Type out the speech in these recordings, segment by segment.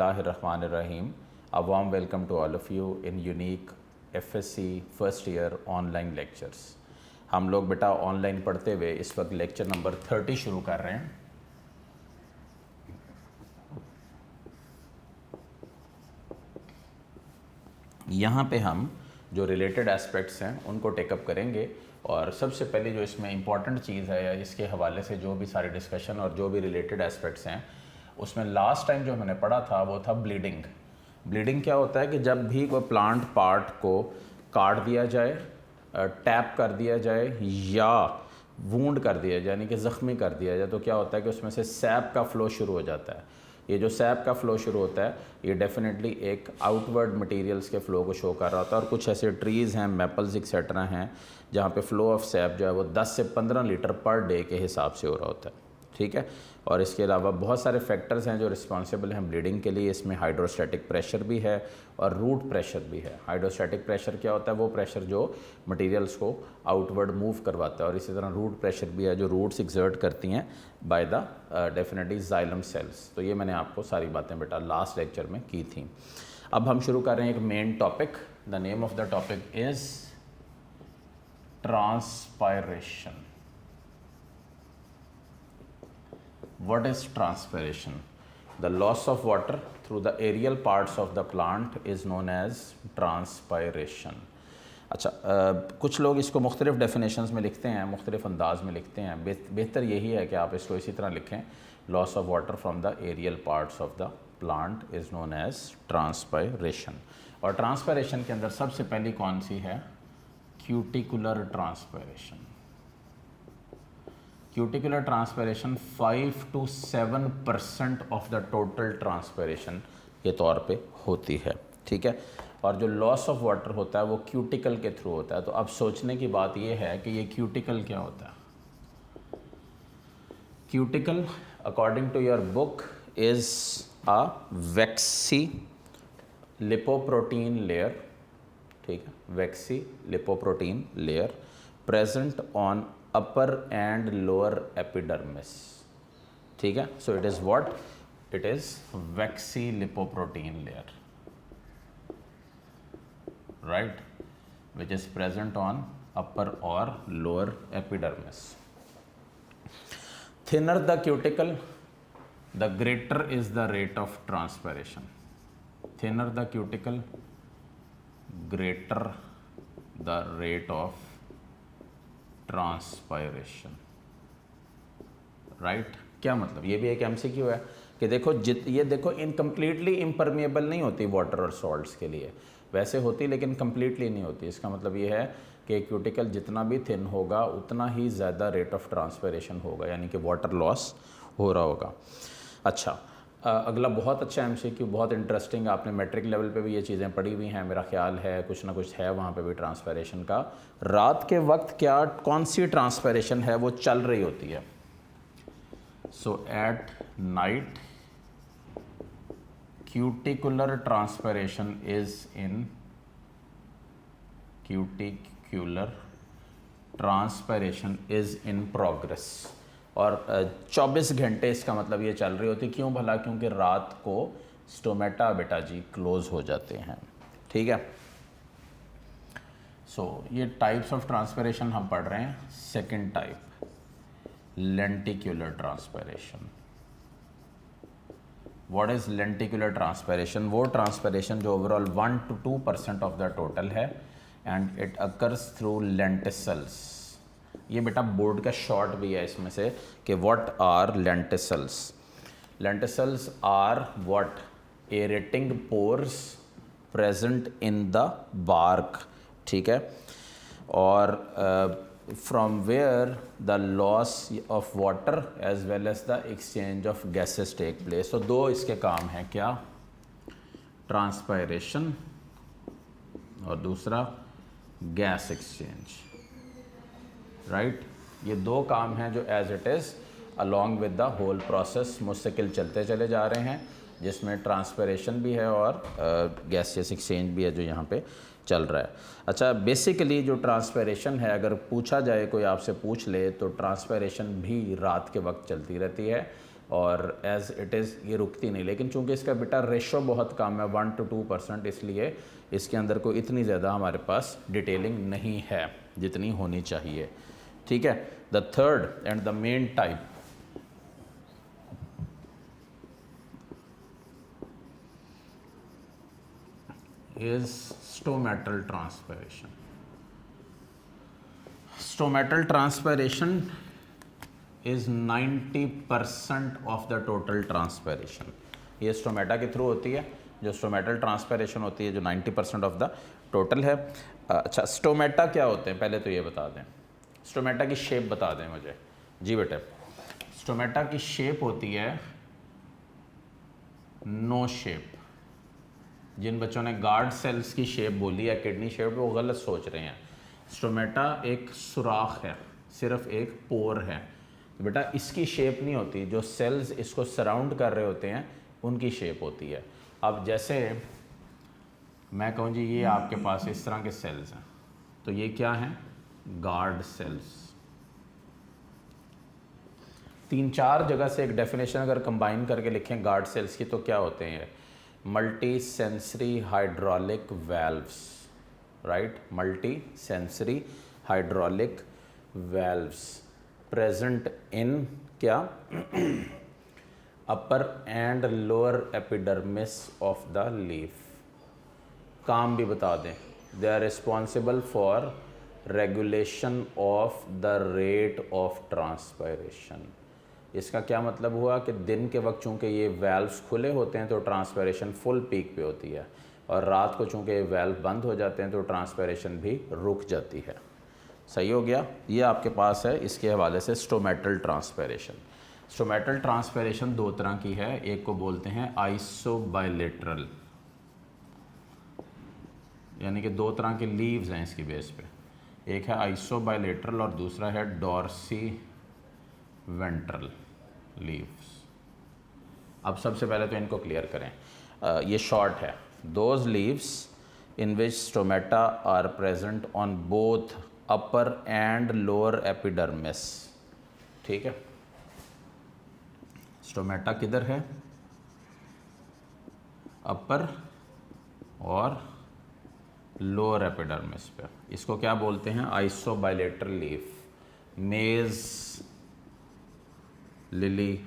बिस्मिल्लाहिर्रहमानिर्रहीम। A warm welcome to all of you in unique FSC first year online lectures. हम लोग बेटा online पढ़ते हुए इस वक्त लेक्चर नंबर 30 शुरू कर रहे हैं। यहाँ पे हम जो रिलेटेड एस्पेक्ट्स हैं उनको टेकअप करेंगे और सबसे पहले जो इसमें इम्पॉर्टेंट चीज़ है या इसके हवाले से जो भी सारे डिस्कशन और जो भी रिलेटेड एस्पेक्ट्स हैं उसमें लास्ट टाइम जो मैंने पढ़ा था वो था ब्लीडिंग। ब्लीडिंग क्या होता है कि जब भी कोई प्लांट पार्ट को काट दिया जाए, टैप कर दिया जाए या वूंड कर दिया जाए यानी कि ज़ख्मी कर दिया जाए तो क्या होता है कि उसमें से सैप का फ़्लो शुरू हो जाता है। ये जो सैप का फ़्लो शुरू होता है ये डेफिनेटली एक आउटवर्ड मटेरियल्स के फ़्लो को शो कर रहा होता है और कुछ ऐसे ट्रीज़ हैं, मैपल्स एक्सेट्रा हैं जहाँ पे फ़्लो ऑफ सैप जो है वो 10 से 15 लीटर पर डे के हिसाब से हो रहा होता है। ठीक है, और इसके अलावा बहुत सारे फैक्टर्स हैं जो रिस्पॉन्सिबल हैं ब्लीडिंग के लिए। इसमें हाइड्रोस्टैटिक प्रेशर भी है और रूट प्रेशर भी है। हाइड्रोस्टैटिक प्रेशर क्या होता है? वो प्रेशर जो मटेरियल्स को आउटवर्ड मूव करवाता है और इसी तरह रूट प्रेशर भी है जो रूट्स एक्सर्ट करती हैं by the definitely xylem cells. तो ये मैंने आपको सारी बातें बेटा लास्ट लेक्चर में की थी। अब हम शुरू कर रहे हैं एक main topic. The name of the topic is transpiration. What is transpiration? The loss of water through the aerial parts of the plant is known as transpiration. अच्छा, कुछ लोग इसको मुख्तलिफ़ डेफिनेशंस में लिखते हैं, मुख्तलिफ़ अंदाज में लिखते हैं। बेहतर यही है कि आप इसको इसी तरह लिखें, loss of water from the aerial parts of the plant is known as transpiration. और ट्रांसपायरेशन के अंदर सबसे पहली कौन सी है? Cuticular transpiration. Cuticular transpiration 5 to 7% of the total transpiration के तौर पे होती है। ठीक है, और जो लॉस ऑफ वाटर होता है वो क्यूटिकल के थ्रू होता है। तो अब सोचने की बात ये है कि ये क्यूटिकल क्या होता है? Cuticle according to your book is a waxy lipoprotein layer. ठीक है, waxy lipoprotein layer present on upper and lower epidermis. ठीक है, so it is what? It is waxy lipoprotein layer, right, which is present on upper or lower epidermis. Thinner the cuticle, the greater is the rate of transpiration. Thinner the cuticle, greater the rate of transpiration. Right, क्या मतलब? ये भी एक MCQ है कि देखो ये देखो इनकम्प्लीटली इम्परमेबल नहीं होती वाटर और सॉल्ट्स के लिए, वैसे होती लेकिन कम्प्लीटली नहीं होती। इसका मतलब ये है कि क्यूटिकल जितना भी थिन होगा उतना ही ज़्यादा रेट ऑफ ट्रांसपायरेशन होगा, यानी कि वाटर लॉस हो रहा होगा। अच्छा, अगला बहुत अच्छा एमसीक्यू, बहुत इंटरेस्टिंग। आपने मैट्रिक लेवल पे भी ये चीज़ें पढ़ी हुई हैं मेरा ख्याल है, कुछ ना कुछ है वहाँ पे भी ट्रांसपायरेशन का। रात के वक्त क्या कौन सी ट्रांसपायरेशन है वो चल रही होती है? So at night cuticular transpiration is in cuticular transpiration is in progress. और 24 घंटे इसका मतलब ये चल रही होती। क्यों भला? क्योंकि रात को स्टोमेटा बेटा जी क्लोज हो जाते हैं। ठीक है, सो ये टाइप्स ऑफ ट्रांसपायरेशन हम पढ़ रहे हैं। Second type, lenticular transpiration. What is lenticular transpiration? वो ट्रांसपायरेशन जो overall 1 to 2% of the total है and it occurs through lenticels. ये बेटा बोर्ड का शॉर्ट भी है इसमें से कि what are lenticels. Lenticels are what? Aerating pores present in the bark. ठीक है, और from where the loss of water as well as the exchange of gases take place. तो दो इसके काम हैं, क्या? ट्रांसपायरेशन और दूसरा गैस एक्सचेंज। राइट, ये दो काम हैं जो as it is along with the whole process मुस्तकिल चलते चले जा रहे हैं, जिसमें ट्रांसपायरेशन भी है और गैसियस एक्सचेंज भी है जो यहाँ पे चल रहा है। अच्छा, बेसिकली जो ट्रांसपायरेशन है, अगर पूछा जाए, कोई आपसे पूछ ले, तो ट्रांसपायरेशन भी रात के वक्त चलती रहती है और एज इट इज़ ये रुकती नहीं, लेकिन चूंकि इसका बेटा रेशो बहुत कम है 1 to 2%, इसलिए इसके अंदर कोई इतनी ज़्यादा हमारे पास डिटेलिंग नहीं है जितनी होनी चाहिए। ठीक है, the third and the main type is stomatal transpiration. Stomatal transpiration is 90% of the total transpiration. ये स्टोमेटा के थ्रू होती है, जो स्टोमेटल ट्रांसपेरेशन होती है जो 90% ऑफ द टोटल है। अच्छा, स्टोमेटा क्या होते हैं पहले तो ये बता दें, स्टोमेटा की शेप बता दें मुझे। जी बेटे, स्टोमेटा की शेप होती है नो शेप। जिन बच्चों ने गार्ड सेल्स की शेप बोली है, किडनी शेप, वो गलत सोच रहे हैं। स्टोमेटा एक सुराख है, सिर्फ एक पोर है। तो बेटा इसकी शेप नहीं होती, जो सेल्स इसको सराउंड कर रहे होते हैं उनकी शेप होती है। अब जैसे मैं कहूँ जी ये आपके पास इस तरह के सेल्स हैं, तो ये क्या हैं? Guard cells. 3-4 जगह से एक डेफिनेशन अगर कंबाइन करके लिखें गार्ड सेल्स की तो क्या होते हैं? Multi sensory hydraulic valves, right? Multi sensory hydraulic valves present in क्या? Upper and lower epidermis of the leaf. काम भी बता दें, they are responsible for regulation of the rate of transpiration. इसका क्या मतलब हुआ कि दिन के वक्त चूँकि ये वेल्व्स खुले होते हैं तो ट्रांसपायरेशन फुल पीक पे होती है, और रात को चूँकि ये वेल्व बंद हो जाते हैं तो ट्रांसपायरेशन भी रुक जाती है। सही हो गया? ये आपके पास है इसके हवाले से स्टोमेटल ट्रांसपायरेशन। स्टोमेटल ट्रांसपायरेशन 2 तरह की है, एक को बोलते हैं आइसोबाइलेटरल, यानी कि 2 तरह के लीव्स हैं इसकी बेस पे, एक है आइसोबाइलेटरल और दूसरा है डॉर्सी वेंट्रल लीव्स। अब सबसे पहले तो इनको क्लियर करें। ये शॉर्ट है, those leaves in which stomata are present on both upper and lower epidermis. ठीक है, स्टोमेटा किधर है? अपर और लोअर एपिडर्मिस पे। इसको क्या बोलते हैं? आइसोबाइलेटरल लीफ। मेज, लिली,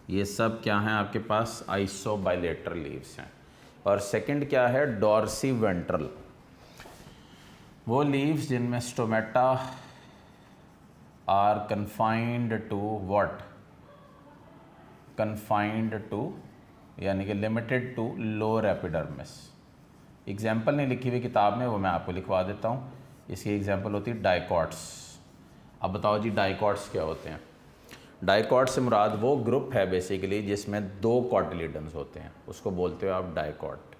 ये सब क्या हैं आपके पास? आइसोबाइलेटरल लीव्स हैं। और सेकंड क्या है? डॉर्सी वेंट्रल, वो लीव्स जिनमें stomata are confined to what? Confined to यानी कि limited to lower epidermis. Example नहीं लिखी हुई किताब में, वो मैं आपको लिखवा देता हूँ। इसकी एग्जाम्पल होती है डाइकॉट्स। अब बताओ जी डाइकॉट्स क्या होते हैं? डाइकॉट से मुराद वो ग्रुप है बेसिकली जिसमें 2 कॉटिलिडन्स होते हैं, उसको बोलते हो आप डाइकॉट,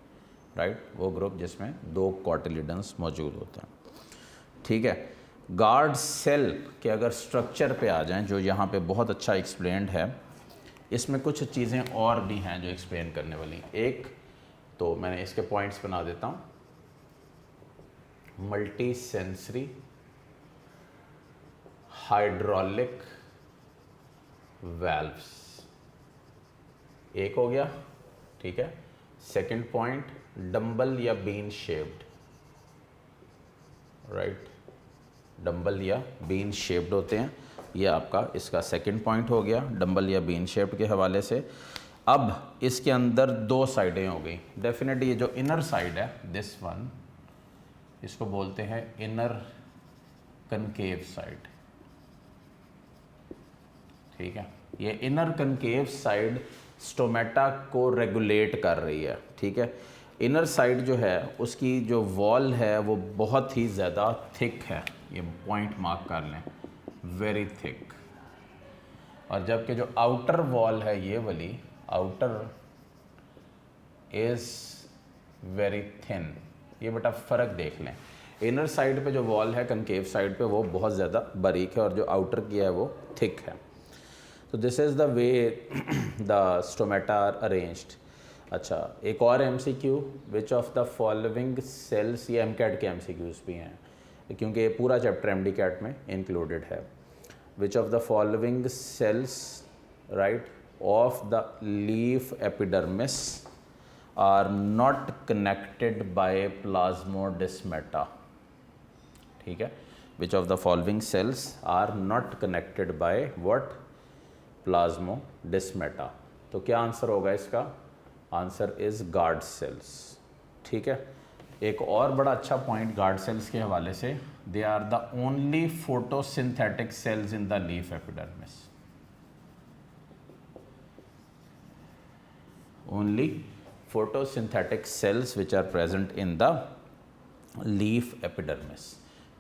राइट? वो ग्रुप जिसमें 2 कॉटिलिडन्स मौजूद होते हैं। ठीक है, गार्ड सेल के अगर स्ट्रक्चर पे आ जाएं, जो यहाँ पे बहुत अच्छा एक्सप्लेन्ड है, इसमें कुछ चीज़ें और भी हैं जो एक्सप्लेन करने वाली। एक तो मैंने इसके पॉइंट्स बना देता हूँ, मल्टी सेंसरी हाइड्रोलिक वेल्व्स, एक हो गया। ठीक है, सेकंड पॉइंट डंबल या बीन शेप्ड, राइट? डंबल या बीन शेप्ड होते हैं, ये आपका इसका सेकंड पॉइंट हो गया डंबल या बीन शेप्ड के हवाले से। अब इसके अंदर 2 साइडें हो गई। डेफिनेटली ये जो इनर साइड है, दिस वन, इसको बोलते हैं इनर कनकेव साइड। ठीक है, ये इनर कनकेव साइड स्टोमेटा को रेगुलेट कर रही है। ठीक है, इनर साइड जो है उसकी जो वॉल है वो बहुत ही ज़्यादा थिक है, ये पॉइंट मार्क कर लें, वेरी थिक। और जबकि जो आउटर वॉल है ये वाली, आउटर इज़ वेरी थिन। ये बेटा फ़र्क देख लें, इनर साइड पे जो वॉल है कनकेव साइड पे वो बहुत ज़्यादा बारीक है और जो आउटर की है वो थिक है। तो this is the way the stomata are arranged. अच्छा, एक और MCQ, which of the following cells, ये MCAT के MCQs भी हैं क्योंकि ये पूरा चैप्टर MDCAT में इंक्लूडेड है। विच of the following sales, right, of the leaf epidermis are not connected by plasmodesmata. ठीक है, which of the following cells are not connected by what? Plasmodesmata. तो क्या आंसर होगा इसका? Answer is guard cells. ठीक है, एक और बड़ा अच्छा पॉइंट गार्ड सेल्स के हवाले से, they are the only photosynthetic cells in the leaf epidermis. Only photosynthetic cells which are present in the leaf epidermis.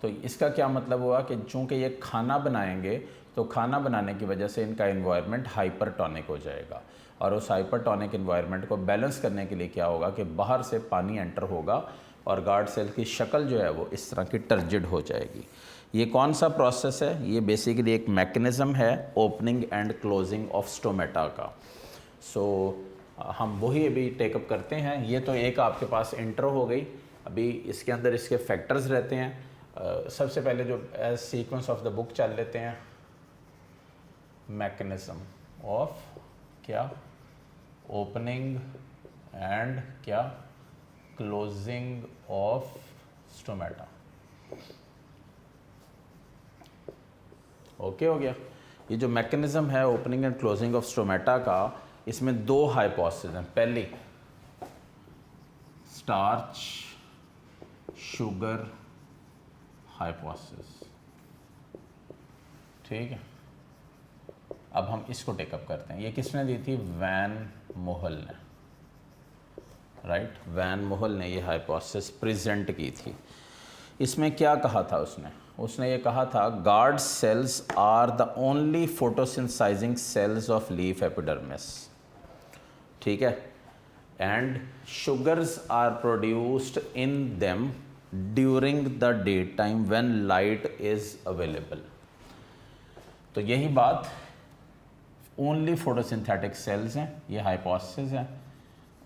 तो इसका क्या मतलब हुआ कि चूंकि ये खाना बनाएंगे तो खाना बनाने की वजह से इनका इन्वायरमेंट हाइपरटोनिक हो जाएगा, और उस हाइपरटोनिक इन्वायरमेंट को बैलेंस करने के लिए क्या होगा कि बाहर से पानी एंटर होगा और गार्ड सेल की शक्ल जो है वो इस तरह की टर्जिड हो जाएगी. ये कौन सा प्रोसेस है? ये बेसिकली एक मैकेनिज़्म है opening and closing of stomata का. सो हम वही अभी टेकअप करते हैं. ये तो एक आपके पास इंट्रो हो गई. अभी इसके अंदर इसके फैक्टर्स रहते हैं. सबसे पहले जो as sequence of the book चल लेते हैं, मैकेनिज्म ऑफ क्या? ओपनिंग एंड क्या? Closing of stomata. ओके हो गया. ये जो मैकेनिज्म है opening and closing of stomata का, इसमें दो हाइपोथेसिस हैं. पहली, स्टार्च शुगर हाइपोथेसिस. ठीक है, अब हम इसको टेकअप करते हैं. ये किसने दी थी? वैन मोहल ने. राइट, वैन मोहल ने ये हाइपोथेसिस प्रेजेंट की थी. इसमें क्या कहा था उसने ये कहा था guard cells are the only photosynthesising cells of leaf epidermis. ठीक है, and sugars are produced in them during the day time when light is available. तो यही बात, ओनली फोटोसिंथेटिक सेल्स हैं, ये हाइपोथेसिस है.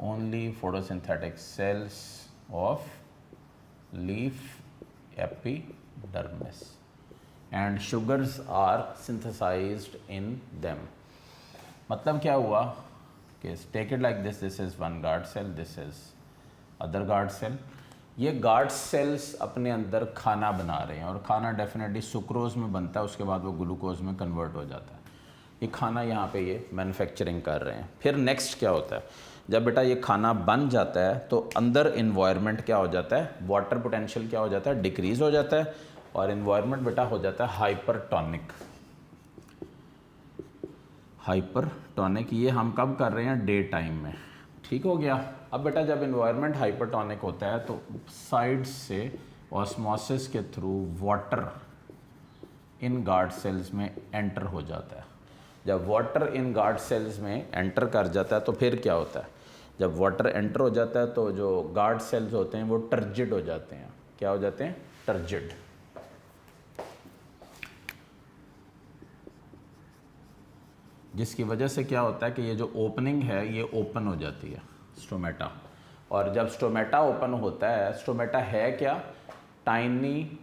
Only photosynthetic cells of leaf epidermis and sugars are synthesised in them. मतलब क्या हुआ कि take it like this, this is one guard cell, this is other guard cell. ये गार्ड सेल्स अपने अंदर खाना बना रहे हैं, और खाना डेफिनेटली सुक्रोज में बनता है, उसके बाद वो ग्लूकोज में कन्वर्ट हो जाता है. ये खाना यहाँ पे ये मैन्युफैक्चरिंग कर रहे हैं. फिर नेक्स्ट क्या होता है? जब बेटा ये खाना बन जाता है तो अंदर इन्वायरमेंट क्या हो जाता है? वाटर पोटेंशियल क्या हो जाता है? डिक्रीज़ हो जाता है, और इन्वायरमेंट बेटा हो जाता है हाइपरटोनिक. हाइपरटोनिक ये हम कब कर रहे हैं? डे टाइम में. ठीक हो गया. अब बेटा जब इन्वायरमेंट हाइपरटोनिक होता है तो साइड से ऑस्मोसिस के through water in guard cells में एंटर हो जाता है. जब वाटर इन गार्ड सेल्स में एंटर कर जाता है तो फिर क्या होता है? जब वाटर एंटर हो जाता है तो जो गार्ड सेल्स होते हैं वो टर्जिड हो जाते हैं. क्या हो जाते हैं? टर्जिड. जिसकी वजह से क्या होता है कि ये जो ओपनिंग है ये ओपन हो जाती है, स्टोमेटा. और जब स्टोमेटा ओपन होता है, स्टोमेटा है क्या? Tiny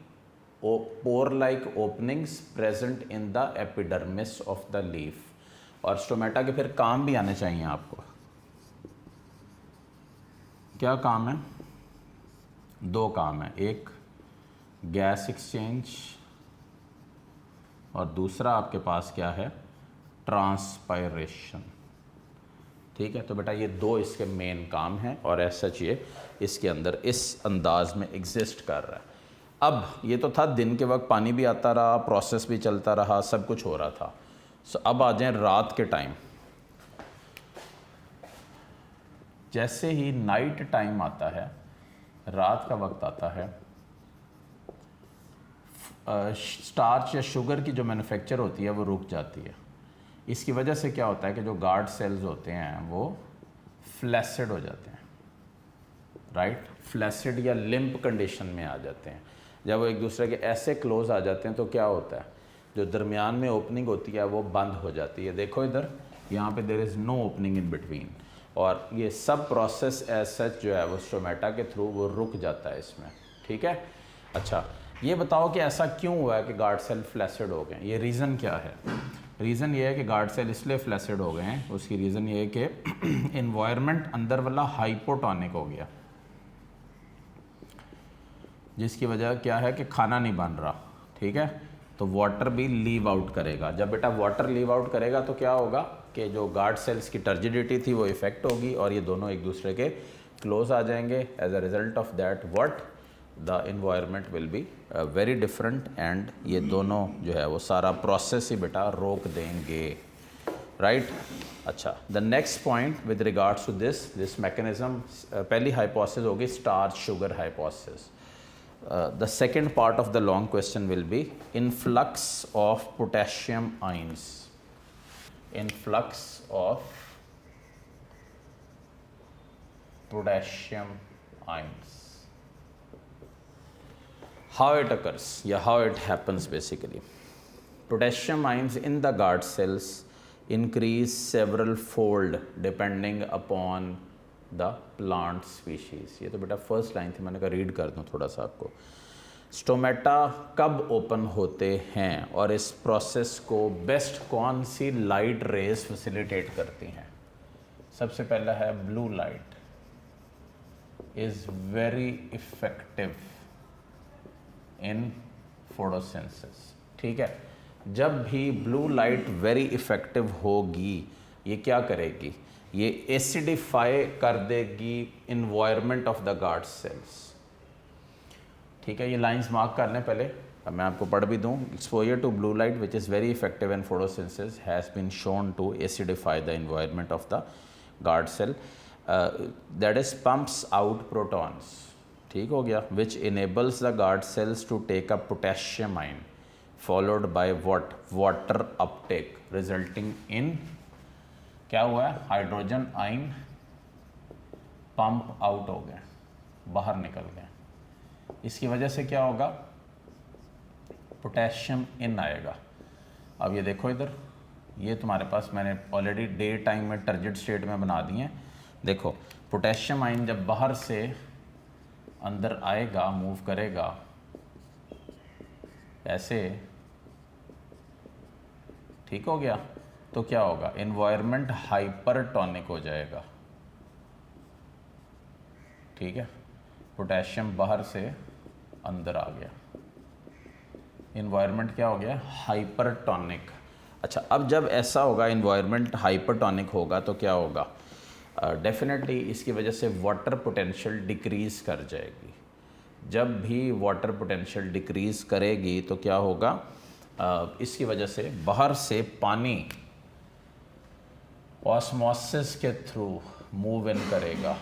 pore like openings present in the epidermis of the leaf. और स्टोमेटा के फिर काम भी आने चाहिए आपको. क्या काम है? दो काम है. एक गैस एक्सचेंज, और दूसरा आपके पास क्या है? ट्रांसपायरेशन. ठीक है, तो बेटा ये दो इसके मेन काम हैं, और ऐसा चाहिए इसके अंदर इस अंदाज में एग्जिस्ट कर रहा है. अब ये तो था दिन के वक्त, पानी भी आता रहा, प्रोसेस भी चलता रहा, सब कुछ हो रहा था. सो अब आ जाएं रात के टाइम. जैसे ही नाइट टाइम आता है, रात का वक्त आता है, स्टार्च या शुगर की जो मैन्युफैक्चर होती है वो रुक जाती है. इसकी वजह से क्या होता है कि जो गार्ड सेल्स होते हैं वो फ्लैसिड हो जाते हैं. राइट, फ्लैसिड या लिम्प कंडीशन में आ जाते हैं. जब वो एक दूसरे के ऐसे क्लोज आ जाते हैं तो क्या होता है? जो दरमियान में ओपनिंग होती है वो बंद हो जाती है. देखो इधर, यहाँ पे there is no opening in between, और ये सब प्रोसेस एज सच जो है वो स्टोमेटा के थ्रू वो रुक जाता है इसमें. ठीक है. अच्छा, ये बताओ कि ऐसा क्यों हुआ है कि गार्ड सेल फ्लैसिड हो गए? ये रीज़न क्या है? रीज़न ये है कि गार्ड सेल इसलिए फ्लैसिड हो गए हैं, उसकी रीज़न ये है कि इन्वायरमेंट अंदर वाला हाइपोटोनिक हो गया, जिसकी वजह क्या है कि खाना नहीं बन रहा, ठीक है। तो वाटर भी लीव आउट करेगा। जब बेटा वाटर लीव आउट करेगा तो क्या होगा कि जो गार्ड सेल्स की टर्जिडिटी थी वो इफेक्ट होगी और ये दोनों एक दूसरे के क्लोज आ जाएंगे। As a result of that what the environment will be very different and ये दोनों जो है वो सारा प्रोसेस ही बेटा रोक देंगे, राइट। अच्छा, the next point with regards to this mechanism, पहली हाइपोथेसिस होगी starch sugar hypothesis. The second part of the long question will be influx of potassium ions. Influx of potassium ions. How it occurs, how it happens basically. Potassium ions in the guard cells increase several fold depending upon the plant species. ये तो बेटा first line थी, मैंने कहा read कर दूँ थोड़ा सा आपको। स्टोमेटा कब ओपन होते हैं और इस प्रोसेस को बेस्ट कौन सी लाइट रेज फैसिलिटेट करती हैं? सबसे पहला है blue light is very effective in photosynthesis, ठीक है। जब भी ब्लू लाइट वेरी इफेक्टिव होगी, ये क्या करेगी? ये एसिडिफाई कर देगी environment of the guard sales, ठीक है। ये लाइंस मार्क कर लें पहले, अब मैं आपको पढ़ भी दूं। Exposure to blue light which is very effective in photosynthesis has been shown to acidify the environment of the guard cell, that is pumps out protons, ठीक हो गया, which enables the guard cells to take up potassium ion followed by what? Water uptake resulting in क्या हुआ है? Hydrogen ion pump out हो गए, बाहर निकल गए। इसकी वजह से क्या होगा? पोटेशियम इन आएगा। अब ये देखो इधर, ये तुम्हारे पास मैंने ऑलरेडी डे टाइम में टर्जिड स्टेट में बना दिए हैं। देखो पोटेशियम आयन जब बाहर से अंदर आएगा, मूव करेगा ऐसे, ठीक हो गया, तो क्या होगा? इन्वायरमेंट हाइपरटोनिक हो जाएगा, ठीक है। पोटेशियम बाहर से अंदर आ गया, इन्वायरमेंट क्या हो गया? हाइपरटोनिक। अच्छा, अब जब ऐसा होगा, इन्वायरमेंट हाइपरटोनिक होगा तो क्या होगा? डेफिनेटली इसकी वजह से वाटर पोटेंशियल डिक्रीज़ कर जाएगी। जब भी वाटर पोटेंशियल डिक्रीज़ करेगी तो क्या होगा? इसकी वजह से बाहर से पानी ऑस्मोसिस के थ्रू मूव इन करेगा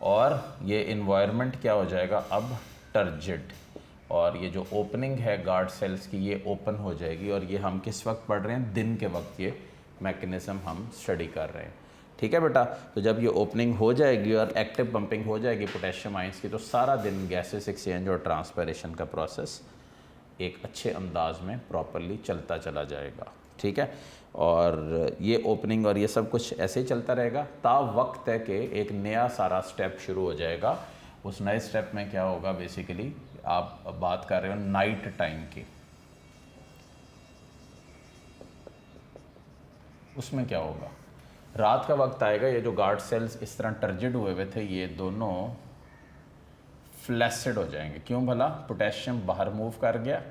और ये इन्वायरमेंट क्या हो जाएगा? अब टर्जिड, और ये जो ओपनिंग है गार्ड सेल्स की, ये ओपन हो जाएगी। और ये हम किस वक्त पढ़ रहे हैं? दिन के वक्त ये मैकेनिज़्म हम स्टडी कर रहे हैं, ठीक है बेटा। तो जब ये ओपनिंग हो जाएगी और एक्टिव पंपिंग हो जाएगी पोटेशियम आयंस की, तो सारा दिन गैसेस एक्सचेंज और ट्रांसपैरेशन का प्रोसेस एक अच्छे अंदाज में प्रॉपरली चलता चला जाएगा, ठीक है। और ये ओपनिंग और ये सब कुछ ऐसे ही चलता रहेगा ता वक्त है कि एक नया सारा स्टेप शुरू हो जाएगा। उस नए स्टेप में क्या होगा? बेसिकली आप बात कर रहे हो नाइट टाइम की, उसमें क्या होगा? रात का वक्त आएगा, ये जो गार्ड सेल्स इस तरह टर्जिड हुए थे, ये दोनों फ्लैसिड हो जाएंगे। क्यों भला? पोटेशियम बाहर मूव कर गया,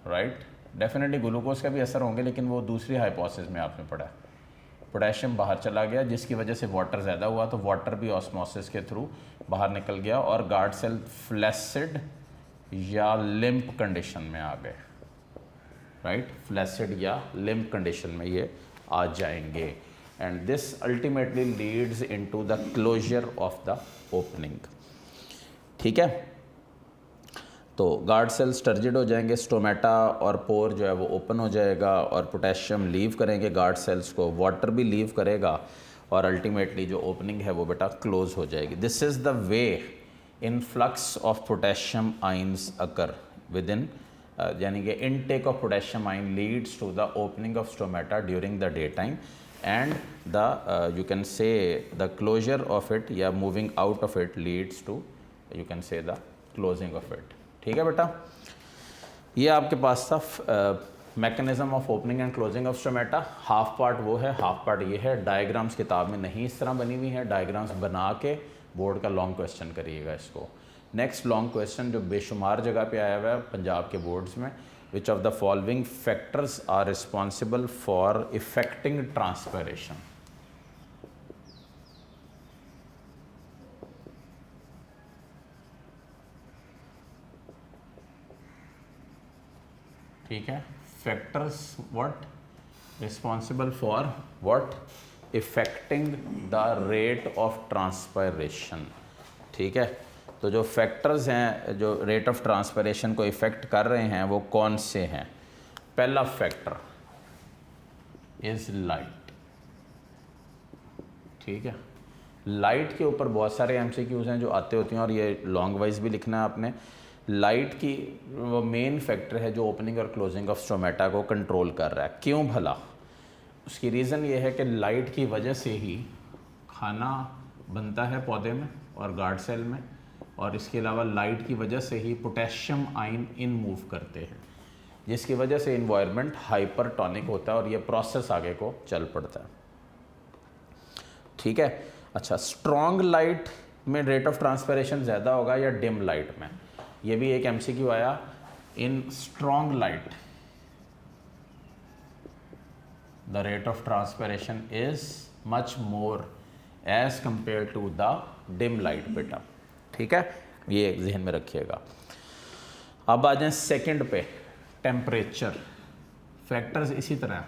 राइट। डेफिनेटली ग्लूकोज का भी असर होंगे, लेकिन वो दूसरी हाइपोथेसिस में आपने पढ़ा। पोटेशियम बाहर चला गया, जिसकी वजह से वाटर ज़्यादा हुआ, तो वाटर भी ऑस्मोसिस के थ्रू बाहर निकल गया और गार्ड सेल फ्लैसिड या लिम्प कंडीशन में आ गए, राइट। फ्लैसिड या लिम्प कंडीशन में ये आ जाएंगे and this ultimately leads into the closure of the opening, ठीक है। तो गार्ड सेल्स टर्जिड हो जाएंगे, स्टोमेटा और पोर जो है वो ओपन हो जाएगा और पोटेशियम लीव करेंगे गार्ड सेल्स को, वाटर भी लीव करेगा और अल्टीमेटली जो ओपनिंग है वो बेटा क्लोज हो जाएगी। This is the way influx of potassium ions occur within, यानी कि intake of potassium ion leads to the opening of stomata during the day time and the you can say the closure of it या moving out of it leads to you can say the closing of it, ठीक है बेटा। ये आपके पास था mechanism of opening and closing of stomata, half part वो है, हाफ पार्ट ये है। डायग्राम्स किताब में नहीं इस तरह बनी हुई है, डायग्राम्स बना के बोर्ड का लॉन्ग क्वेश्चन करिएगा इसको। नेक्स्ट लॉन्ग क्वेश्चन जो बेशुमार जगह पे आया हुआ है पंजाब के बोर्ड्स में, which of the following factors are responsible for affecting transpiration. ठीक है, factors what responsible for what affecting the rate of transpiration. ठीक है, तो जो फैक्टर्स हैं जो रेट ऑफ ट्रांसपैरेशन को इफ़ेक्ट कर रहे हैं वो कौन से हैं? पहला फैक्टर इज़ लाइट। ठीक है, लाइट के ऊपर बहुत सारे एमसीक्यूज़ हैं जो आते होते हैं और ये लॉन्ग वाइज भी लिखना है आपने। लाइट की वो मेन फैक्टर है जो ओपनिंग और क्लोजिंग ऑफ स्टोमेटा को कंट्रोल कर रहा है। क्यों भला? उसकी रीज़न ये है कि लाइट की वजह से ही खाना बनता है पौधे में और गार्ड सेल में, और इसके अलावा लाइट की वजह से ही पोटेशियम आयन इन मूव करते हैं, जिसकी वजह से इन्वायरमेंट हाइपरटोनिक होता है और ये प्रोसेस आगे को चल पड़ता है। ठीक है, अच्छा, स्ट्रॉन्ग लाइट में रेट ऑफ ट्रांसपैरेशन ज़्यादा होगा या डिम लाइट में? ये भी एक एमसीक्यू आया। In strong light the rate of transpiration is much more as compare to the dim light बेटा। ठीक है, ये जहन में रखिएगा। अब आ जाए सेकंड पे, टेम्परेचर। फैक्टर्स इसी तरह,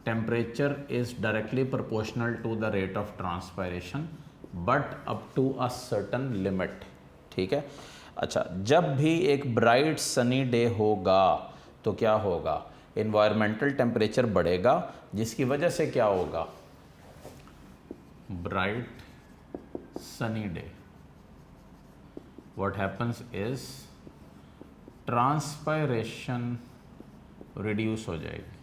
temperature is directly proportional to the rate of transpiration but up to a certain limit. ठीक है, अच्छा, जब भी एक ब्राइट सनी डे होगा तो क्या होगा? इन्वायरमेंटल टेम्परेचर बढ़ेगा, जिसकी वजह से क्या होगा? Bright sunny day, what happens is transpiration reduce हो जाएगी।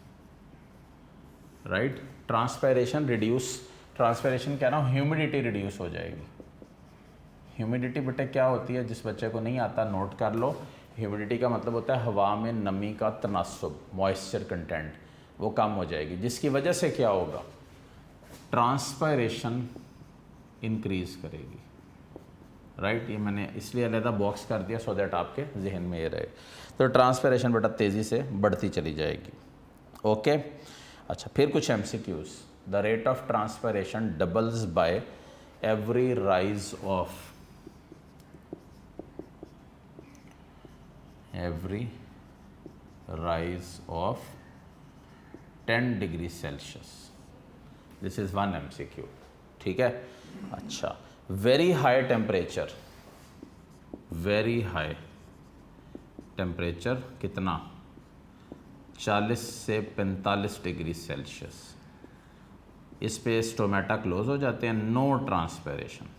राइट, ट्रांसपायरेशन रिड्यूस, ट्रांसपायरेशन क्या ना, ह्यूमिडिटी रिड्यूस हो जाएगी। ह्यूमिडिटी बेटे क्या होती है, जिस बच्चे को नहीं आता नोट कर लो। ह्यूमिडिटी का मतलब होता है हवा में नमी का तनासुब, मॉइस्चर कंटेंट, वो कम हो जाएगी, जिसकी वजह से क्या होगा? ट्रांसपायरेशन इंक्रीज करेगी। राइट, ये मैंने इसलिए अलहदा बॉक्स कर दिया सो दैट आपके जहन में ये रहे। तो ट्रांसपैरेशन बेटा तेज़ी से बढ़ती चली जाएगी। ओके, अच्छा, फिर कुछ MCQs. The rate of transpiration doubles by every rise of, every rise of 10 degree Celsius. This is one MCQ. ठीक है, अच्छा, very high temperature, very high temperature कितना? 40 से 45 डिग्री सेल्सियस। इस पे स्टोमेटा क्लोज हो जाते हैं, नो ट्रांसपैरेशन,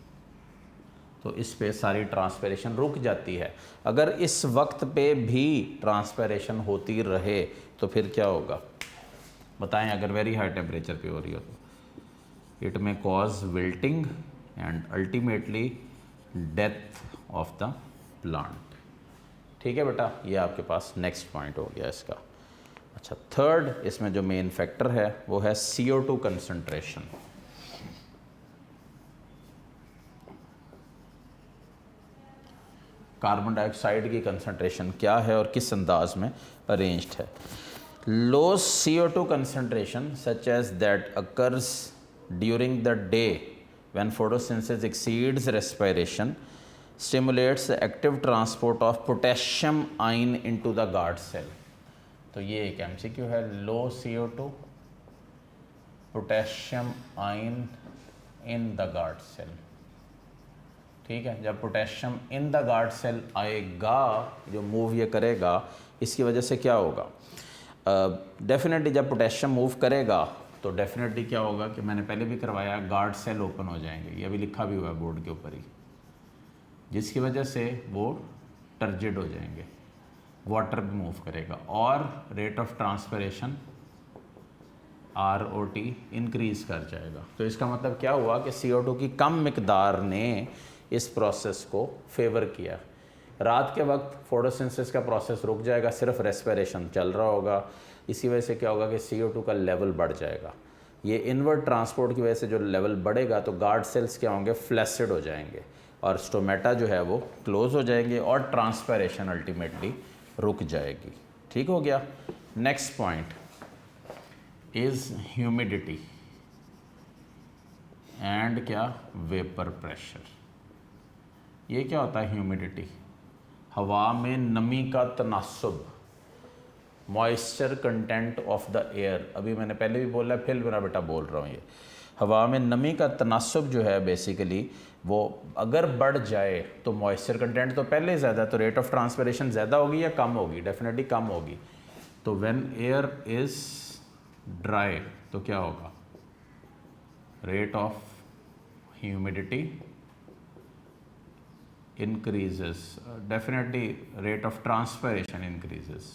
तो इस पे सारी ट्रांसपैरेशन रुक जाती है। अगर इस वक्त पे भी ट्रांसपैरेशन होती रहे तो फिर क्या होगा बताएं? अगर वेरी हाई टेम्परेचर पे हो रही हो तो इट में cause wilting and ultimately death of the plant. ठीक है बेटा, ये आपके पास नेक्स्ट पॉइंट हो गया इसका। अच्छा, थर्ड इसमें जो मेन फैक्टर है वो है CO2 कंसंट्रेशन। कार्बन डाइऑक्साइड की कंसंट्रेशन क्या है और किस अंदाज में अरेंज्ड है? Low CO2 concentration such as that occurs during the day when photosynthesis exceeds respiration stimulates the active transport of potassium ion into the guard cell। तो ये एक MCQ है, low CO2 potassium ion in the guard cell. ठीक है, जब potassium in the guard cell आएगा, जो move ये करेगा, इसकी वजह से क्या होगा? डेफिनेटली जब पोटेशियम मूव करेगा तो डेफिनेटली क्या होगा कि मैंने पहले भी करवाया, गार्ड सेल ओपन हो जाएंगे, ये भी लिखा भी हुआ है बोर्ड के ऊपर ही, जिसकी वजह से वो टर्जिड हो जाएंगे, वाटर भी मूव करेगा और रेट ऑफ ट्रांसपैरेशन ROT इंक्रीज कर जाएगा। तो इसका मतलब क्या हुआ कि CO2 की कम मिकदार ने इस प्रोसेस को फेवर किया। रात के वक्त फोटोसिंथेसिस का प्रोसेस रुक जाएगा, सिर्फ रेस्पिरेशन चल रहा होगा, इसी वजह से क्या होगा कि CO2 का लेवल बढ़ जाएगा। ये इनवर्ड ट्रांसपोर्ट की वजह से जो लेवल बढ़ेगा तो गार्ड सेल्स क्या होंगे, फ्लैसिड हो जाएंगे और स्टोमेटा जो है वो क्लोज हो जाएंगे और ट्रांसपैरेशन अल्टीमेटली रुक जाएगी। ठीक हो गया। Next point is humidity and क्या, वेपर प्रेशर। ये क्या होता है ह्यूमिडिटी? हवा में नमी का तनासुब, moisture content of the air. अभी मैंने पहले भी बोला, फिर मेरा बेटा बोल रहा हूँ, ये हवा में नमी का तनासुब जो है बेसिकली वो अगर बढ़ जाए तो मॉइस्चर कंटेंट तो पहले ही ज़्यादा, तो रेट ऑफ ट्रांसपिरेशन ज़्यादा होगी या कम होगी? डेफिनेटली कम होगी। तो व्हेन एयर इज़ ड्राई तो क्या होगा, rate of humidity increases, definitely rate of transpiration increases।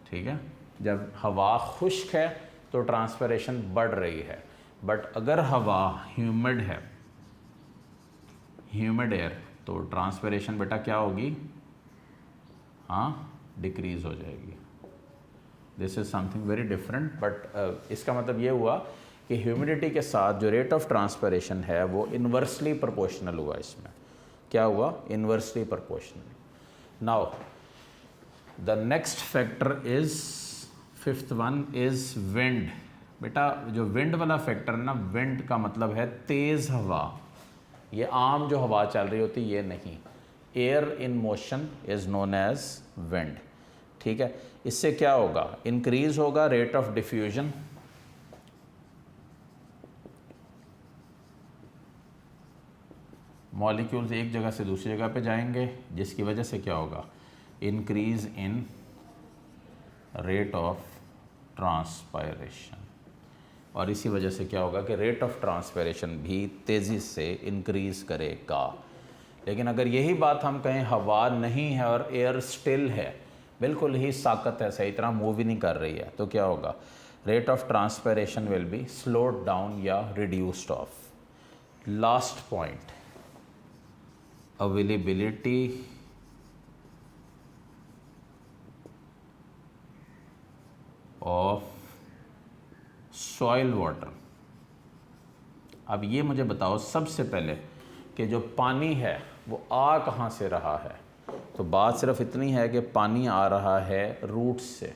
ठीक है, जब हवा खुश्क है तो ट्रांसपिरेशन बढ़ रही है, बट अगर हवा ह्यूमिड है, ह्यूमिड एयर, तो ट्रांसपिरेशन बेटा क्या होगी, हाँ, डिक्रीज हो जाएगी। This is something very different, but इसका मतलब ये हुआ कि ह्यूमिडिटी के साथ जो रेट ऑफ ट्रांसपिरेशन है वो इन्वर्सली प्रोपोर्शनल हुआ। इसमें क्या हुआ, inversely proportional. Now the next factor is, fifth one is wind. बेटा जो विंड वाला फैक्टर है ना, विंड का मतलब है तेज़ हवा। ये आम जो हवा चल रही होती ये नहीं, air in motion is known as wind. ठीक है, इससे क्या होगा, इंक्रीज होगा रेट ऑफ डिफ्यूजन, मॉलिक्यूल्स एक जगह से दूसरी जगह पे जाएंगे, जिसकी वजह से क्या होगा, increase in rate of transpiration, और इसी वजह से क्या होगा कि रेट ऑफ ट्रांसपायरेशन भी तेज़ी से इंक्रीज करेगा। लेकिन अगर यही बात हम कहें हवा नहीं है और एयर स्टिल है, बिल्कुल ही साकत है, सही तरह मूव ही नहीं कर रही है, तो क्या होगा, rate of transpiration will be slowed down या reduced off. Last point, availability of soil water। अब ये मुझे बताओ सबसे पहले कि जो पानी है वो आ कहाँ से रहा है। तो बात सिर्फ इतनी है कि पानी आ रहा है रूट्स से,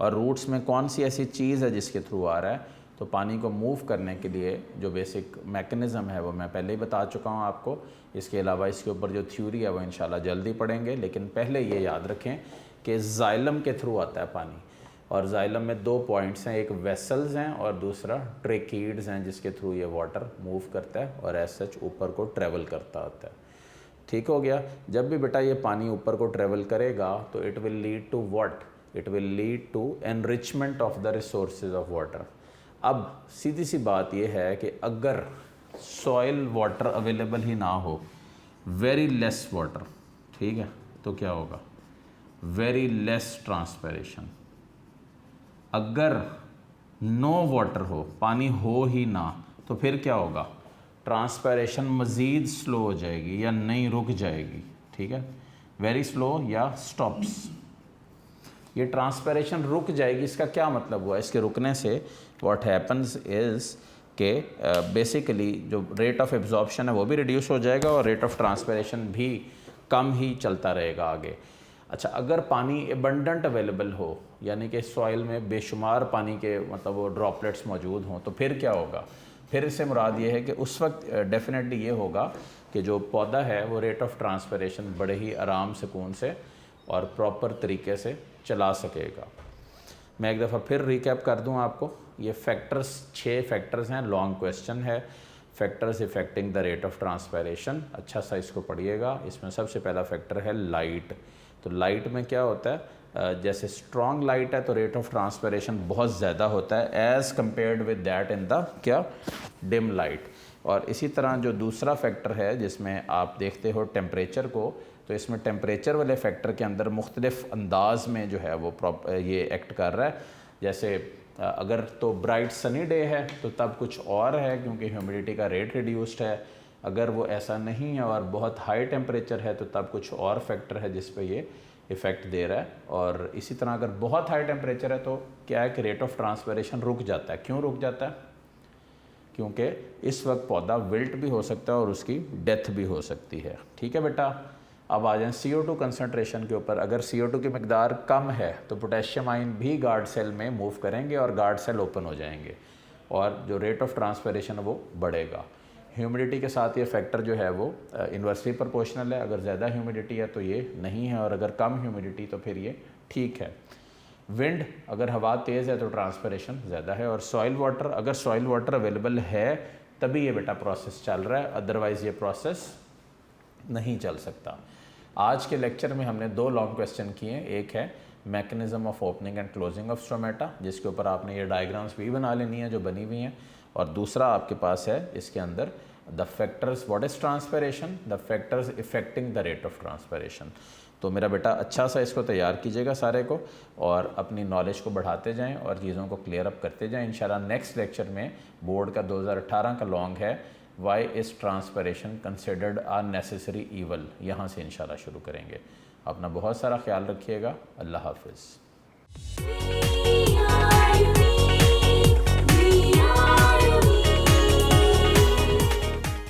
और रूट्स में कौन सी ऐसी चीज़ है जिसके थ्रू आ रहा है। तो पानी को मूव करने के लिए जो बेसिक मैकेनिज़्म है वो मैं पहले ही बता चुका हूँ आपको। इसके अलावा इसके ऊपर जो थ्योरी है वो इंशाल्लाह जल्दी पढ़ेंगे, लेकिन पहले ये याद रखें कि जाइलम के थ्रू आता है पानी, और जाइलम में दो पॉइंट्स हैं, एक वेसल्स हैं और दूसरा ट्रेकीड्स हैं, जिसके थ्रू ये वाटर मूव करता है और एज सच ऊपर को ट्रेवल करता होता है। ठीक हो गया। जब भी बेटा ये पानी ऊपर को ट्रेवल करेगा तो it will lead to what, it will lead to enrichment of the resources of water. अब सीधी सी बात यह है कि अगर सॉइल वाटर अवेलेबल ही ना हो, वेरी लेस वाटर, ठीक है, तो क्या होगा, वेरी लेस ट्रांसपिरेशन। अगर नो वाटर हो, पानी हो ही ना, तो फिर क्या होगा, ट्रांसपिरेशन मज़ीद स्लो हो जाएगी या नहीं रुक जाएगी। ठीक है, वेरी स्लो या स्टॉप्स। ये ट्रांसपिरेशन रुक जाएगी, इसका क्या मतलब हुआ, इसके रुकने से व्हाट हैपन्स इज़ के बेसिकली जो रेट ऑफ एब्जॉर्प्शन है वो भी रिड्यूस हो जाएगा और रेट ऑफ ट्रांसपिरेशन भी कम ही चलता रहेगा आगे। अच्छा, अगर पानी एबंडेंट अवेलेबल हो, यानी कि सॉइल में बेशुमार पानी के मतलब वो ड्रॉपलेट्स मौजूद हों, तो फिर क्या होगा, फिर इससे मुराद ये है कि उस वक्त डेफिनेटली ये होगा कि जो पौधा है वो रेट ऑफ ट्रांसपिरेशन बड़े ही आराम सुकून से और प्रॉपर तरीके से चला सकेगा। मैं एक दफ़ा फिर रिकैप कर दूं आपको, ये फैक्टर्स 6 फैक्टर्स हैं, लॉन्ग क्वेश्चन है, factors affecting the rate of transpiration. अच्छा सा इसको पढ़िएगा। इसमें सबसे पहला फैक्टर है लाइट। तो लाइट में क्या होता है, जैसे स्ट्रॉन्ग लाइट है तो रेट ऑफ ट्रांसपिरेशन बहुत ज़्यादा होता है as compared with that in the क्या, डिम लाइट। और इसी तरह जो दूसरा फैक्टर है जिसमें आप देखते हो टेम्परेचर को, तो इसमें टेम्परेचर वाले फैक्टर के अंदर मुख्तलिफ अंदाज में जो है वो ये एक्ट कर रहा है। जैसे अगर तो ब्राइट सनी डे है तो तब कुछ और है क्योंकि ह्यूमिडिटी का रेट रिड्यूस्ड है। अगर वो ऐसा नहीं है और बहुत हाई टेम्परेचर है तो तब कुछ और फैक्टर है जिस पे ये इफ़ेक्ट दे रहा है। और इसी तरह अगर बहुत हाई टेम्परेचर है तो क्या है कि रेट ऑफ ट्रांसपिरेशन रुक जाता है। क्यों रुक जाता है? क्योंकि इस वक्त पौधा विल्ट भी हो सकता है और उसकी डेथ भी हो सकती है। ठीक है बेटा, अब आ जाएं CO2 कंसनट्रेशन के ऊपर। अगर CO2 की मकदार कम है तो पोटेशियम आयन भी गार्ड सेल में मूव करेंगे और गार्ड सेल ओपन हो जाएंगे और जो रेट ऑफ ट्रांसपिरेशन है वो बढ़ेगा। ह्यूमिडिटी के साथ ये फैक्टर जो है वो इन्वर्सली प्रोपोर्शनल है। अगर ज़्यादा ह्यूमिडिटी है तो ये नहीं है और अगर कम ह्यूमिडिटी तो फिर ये ठीक है। विंड, अगर हवा तेज़ है तो ट्रांसपिरेशन ज़्यादा है। और सॉइल वाटर, अगर सॉइल वाटर अवेलेबल है तभी ये बेटा प्रोसेस चल रहा है, अदरवाइज़ ये प्रोसेस नहीं चल सकता। आज के लेक्चर में हमने 2 लॉन्ग क्वेश्चन किए हैं। एक है mechanism of opening and closing of stromata, जिसके ऊपर आपने ये डायग्राम्स भी बना लेनी है जो बनी हुई हैं। और दूसरा आपके पास है इसके अंदर the factors, what is transpiration, the factors affecting the rate of transpiration. तो मेरा बेटा अच्छा सा इसको तैयार कीजिएगा सारे को और अपनी नॉलेज को बढ़ाते जाएं और चीज़ों को क्लियर अप करते जाएं। इंशाल्लाह नेक्स्ट लेक्चर में बोर्ड का 2018 का लॉन्ग है, why is transpiration considered a necessary evil, यहाँ से इंशाल्लाह शुरू करेंगे। अपना बहुत सारा ख्याल रखिएगा। अल्लाह हाफिज़।